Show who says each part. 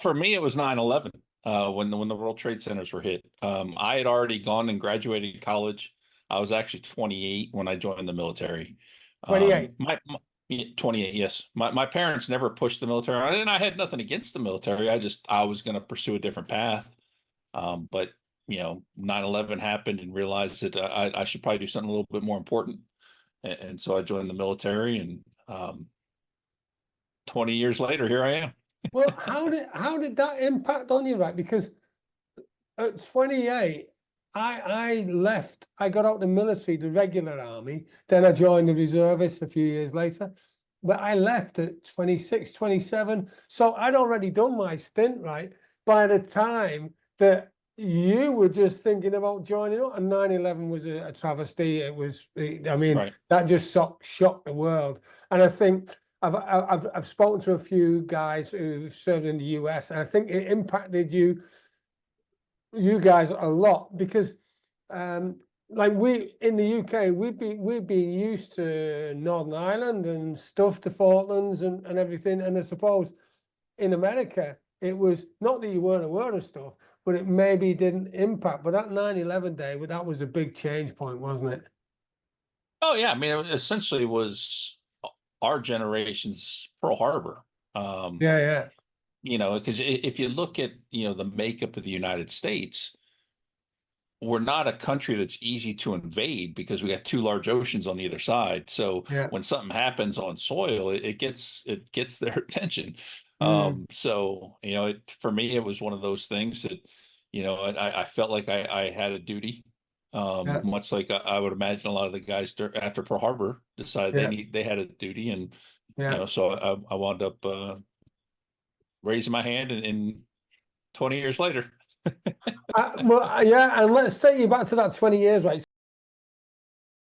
Speaker 1: For me, it was 9/11, when the World Trade Centers were hit. I had already gone and graduated college. I was actually 28 when I joined the military.
Speaker 2: 28.
Speaker 1: Yeah, 28, yes. My parents never pushed the military, and I had nothing against the military. I was going to pursue a different path. But 9/11 happened and realized that I should probably do something a little bit more important. And so I joined the military, and 20 years later, here I am.
Speaker 2: Well, how did that impact on you, right? Because at 28, I left. I got out the military, the regular army. Then I joined the reservists a few years later. But I left at 26, 27. So I'd already done my stint, right? By the time that you were just thinking about joining up, and 9/11 was a travesty. I mean,
Speaker 1: Right.
Speaker 2: that just shocked the world. And I think I've spoken to a few guys who've served in the US, and I think it impacted you guys a lot because like we in the UK we've been used to Northern Ireland and stuff, the Falklands and everything. And I suppose in America it was not that you weren't aware of stuff, but it maybe didn't impact. But that 9/11 day, that was a big change point, wasn't it?
Speaker 1: Oh yeah, I mean, it essentially was our generation's Pearl Harbor.
Speaker 2: Yeah, yeah.
Speaker 1: Because if you look at the makeup of the United States, we're not a country that's easy to invade because we got two large oceans on either side. So
Speaker 2: Yeah.
Speaker 1: when something happens on soil, it gets their attention.
Speaker 2: Mm.
Speaker 1: So for me, it was one of those things that I felt like I had a duty.
Speaker 2: Yeah,
Speaker 1: Much like I would imagine a lot of the guys after Pearl Harbor decided
Speaker 2: yeah,
Speaker 1: they had a duty, and
Speaker 2: yeah.
Speaker 1: so I wound up raising my hand, and 20 years later.
Speaker 2: Well, yeah, and let's take you back to that 20 years, right?